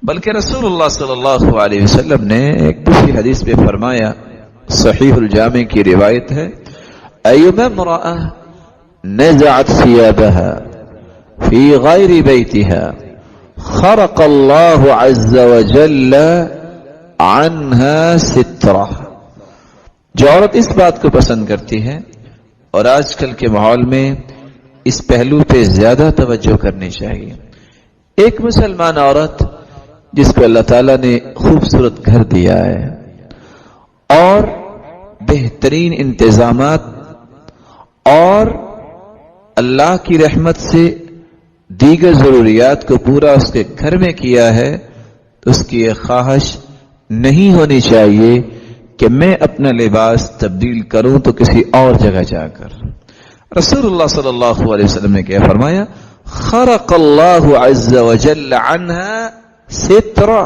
بلکہ رسول اللہ صلی اللہ علیہ وسلم نے ایک دوسری حدیث میں فرمایا، صحیح الجامع کی روایت ہے، ایما امرأة نزعت ثيابها في غير بيتها خرق الله عز وجل عنها سترہ. جو عورت اس بات کو پسند کرتی ہے، اور آج کل کے ماحول میں اس پہلو پہ زیادہ توجہ کرنی چاہیے، ایک مسلمان عورت جس کو اللہ تعالیٰ نے خوبصورت گھر دیا ہے اور بہترین انتظامات اور اللہ کی رحمت سے دیگر ضروریات کو پورا اس کے گھر میں کیا ہے، تو اس کی یہ خواہش نہیں ہونی چاہیے کہ میں اپنا لباس تبدیل کروں تو کسی اور جگہ جا کر. رسول اللہ صلی اللہ علیہ وسلم نے کیا فرمایا، خرق اللہ عز وجل عنها سترہ.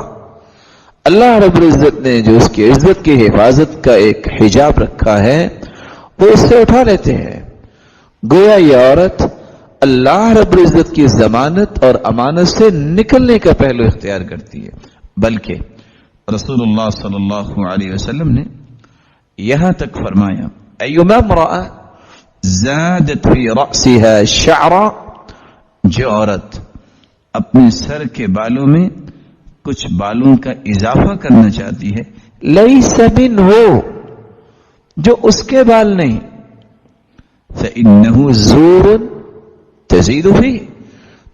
اللہ رب العزت نے جو اس کی عزت کی حفاظت کا ایک حجاب رکھا ہے وہ اس سے اٹھا لیتے ہیں. گویا یہ عورت اللہ رب العزت کی ضمانت اور امانت سے نکلنے کا پہلو اختیار کرتی ہے. بلکہ رسول اللہ صلی اللہ علیہ وسلم نے یہاں تک فرمایا، ایما امرأة زادت فی رأسها شعرا، جو عورت اپنے سر کے بالوں میں کچھ بالوں کا اضافہ کرنا چاہتی ہے، لیس منہ، جو اس کے بال نہیں، فإنہ زور تزید فیہ،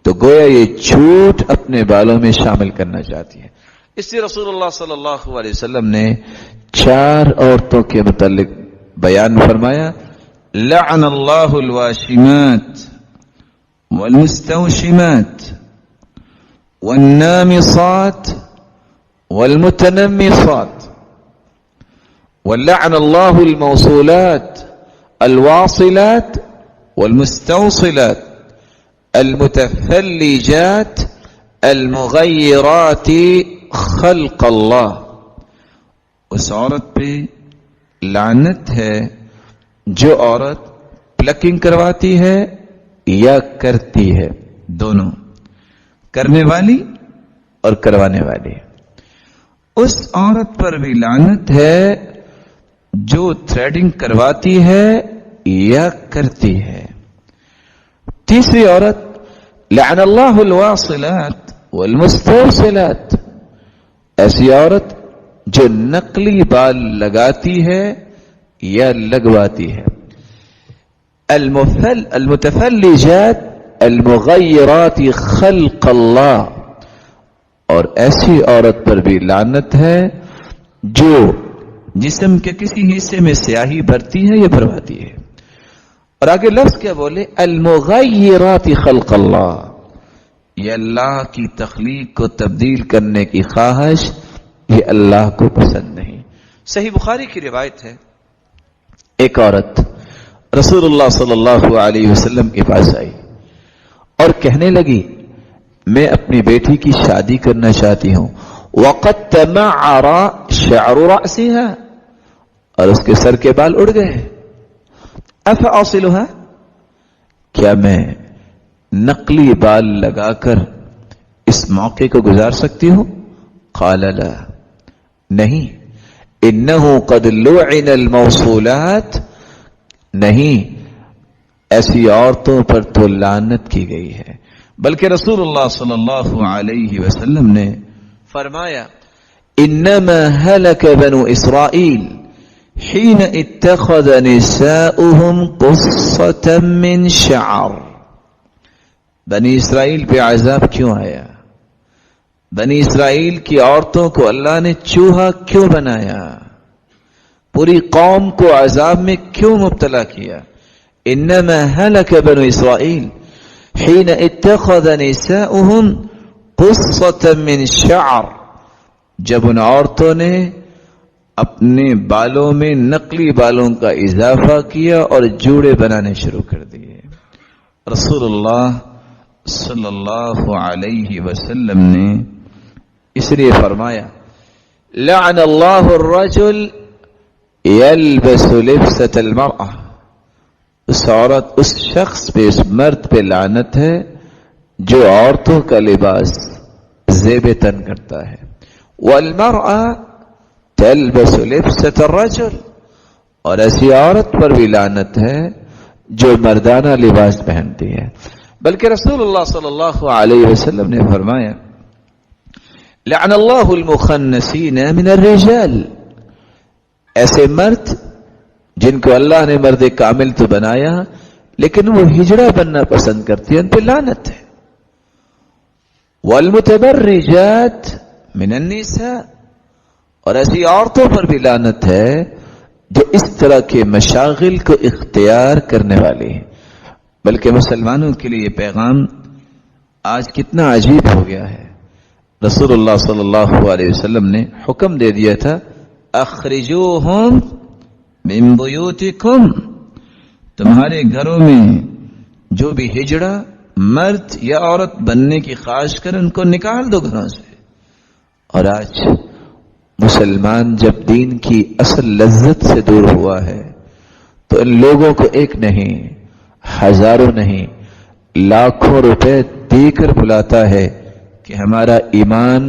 تو گویا یہ جھوٹ اپنے بالوں میں شامل کرنا چاہتی ہے. اس لیے رسول اللہ صلی اللہ علیہ وسلم نے 4 عورتوں کے متعلق بیان فرمایا، لعن اللہ الواشمات والمستوشمات والنامصات والمتنمصات، ولعن اللہ الموصولات الواصلات والمستوصلات المتفلجات المغیرات خلق اللہ. اس عورت پہ لعنت ہے جو عورت پلکنگ کرواتی ہے یا کرتی ہے، دونوں، کرنے والی اور کروانے والی. اس عورت پر بھی لعنت ہے جو تھریڈنگ کرواتی ہے یا کرتی ہے. تیسری عورت، لعن اللہ الواصلات والمستوصلات، ایسی عورت جو نقلی بال لگاتی ہے یا لگواتی ہے. المتفلجات المغیرات خلق اللہ، اور ایسی عورت پر بھی لعنت ہے جو جسم کے کسی حصے میں سیاہی بھرتی ہے یا بھرواتی ہے. اور آگے لفظ کیا بولے، المغیرات خلق اللہ، یہ اللہ کی تخلیق کو تبدیل کرنے کی خواہش، یہ اللہ کو پسند نہیں. صحیح بخاری کی روایت ہے، ایک عورت رسول اللہ صلی اللہ علیہ وسلم کے پاس آئی اور کہنے لگی، میں اپنی بیٹی کی شادی کرنا چاہتی ہوں، وقد تمعر شعر رأسها، اور اس کے سر کے بال اڑ گئے، افاصلها، کیا میں نقلی بال لگا کر اس موقع کو گزار سکتی ہوں؟ قال لا، نہیں، انه قد لعن الموصولات، نہیں، ایسی عورتوں پر تو لعنت کی گئی ہے. بلکہ رسول اللہ صلی اللہ علیہ وسلم نے فرمایا، انما هلك بنو اسرائیل حين اتخذ نساؤهم قصة من شعر. بنی اسرائیل پہ عذاب کیوں آیا؟ بنی اسرائیل کی عورتوں کو اللہ نے چوہا کیوں بنایا؟ پوری قوم کو عذاب میں کیوں مبتلا کیا؟ انما هلك بنو اسرائیل حين اتخذ نساؤهم قصة من شعر، جب ان عورتوں نے اپنے بالوں میں نقلی بالوں کا اضافہ کیا اور جوڑے بنانے شروع کر دیے. رسول اللہ صلی اللہ علیہ وسلم نے اس لیے فرمایا، لعن اللہ الرجل یلبس لبسة المرأة، اس عورت، اس شخص پہ، اس مرد پہ لعنت ہے جو عورتوں کا لباس زیب تن کرتا ہے. والمرأة تلبس لبسة الرجل، اور ایسی عورت پر بھی لعنت ہے جو مردانہ لباس پہنتی ہے. بلکہ رسول اللہ صلی اللہ علیہ وسلم نے فرمایا لعن اللہ المخنثین من الرجال، ایسے مرد جن کو اللہ نے مرد کامل تو بنایا لیکن وہ ہجڑا بننا پسند کرتی ہیں، ان پہ لعنت ہے. والمتبرجات من النساء، اور ایسی عورتوں پر بھی لعنت ہے جو اس طرح کے مشاغل کو اختیار کرنے والی ہیں. بلکہ مسلمانوں کے لیے یہ پیغام آج کتنا عجیب ہو گیا ہے. رسول اللہ صلی اللہ علیہ وسلم نے حکم دے دیا تھا اخرجوہم من بیوتکم، تمہارے گھروں میں جو بھی ہجڑا مرد یا عورت بننے کی خواہش کرے ان کو نکال دو گھروں سے. اور آج مسلمان جب دین کی اصل لذت سے دور ہوا ہے تو ان لوگوں کو ایک نہیں، ہزاروں نہیں، لاکھوں روپے دے کر بلاتا ہے کہ ہمارا ایمان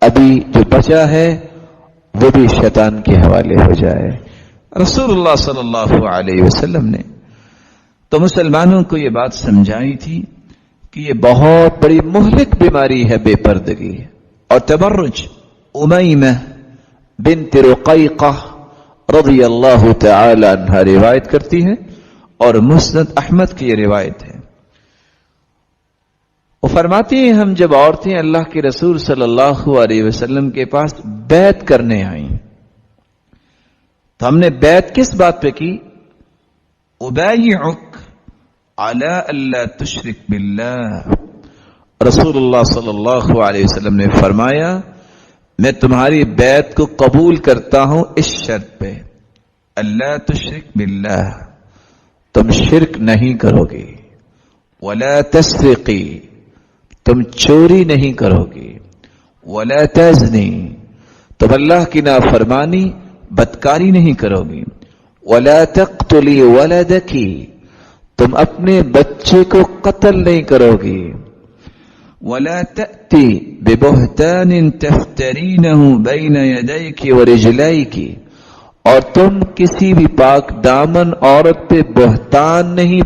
ابھی جو بچا ہے وہ بھی شیطان کے حوالے ہو جائے. رسول اللہ صلی اللہ علیہ وسلم نے تو مسلمانوں کو یہ بات سمجھائی تھی کہ یہ بہت بڑی مہلک بیماری ہے بے پردگی اور تبرج. امیمہ بنت رقیقہ رضی اللہ تعالی عنہ روایت کرتی ہے اور مسند احمد کی یہ روایت ہے. وہ فرماتی ہیں ہم جب عورتیں اللہ کے رسول صلی اللہ علیہ وسلم کے پاس بیعت کرنے آئیں تو ہم نے بیعت کس بات پہ کی؟ ابایعک علی الا تشرک باللہ. رسول اللہ صلی اللہ علیہ وسلم نے فرمایا میں تمہاری بیعت کو قبول کرتا ہوں اس شرط پہ اللہ تشرک باللہ، تم شرک نہیں کرو گی، ولا تسرقی، تم چوری نہیں کرو گی، ولا تزنی، تم اللہ کی نافرمانی بدکاری نہیں کرو گی، ولا تقتلی ولدکی، تم اپنے بچے کو قتل نہیں کرو گی، ولا تأتی ببہتان تفترینہ بین یدیک ورجلیک، اور تم کسی بھی پاک دامن عورت پہ بہتان نہیں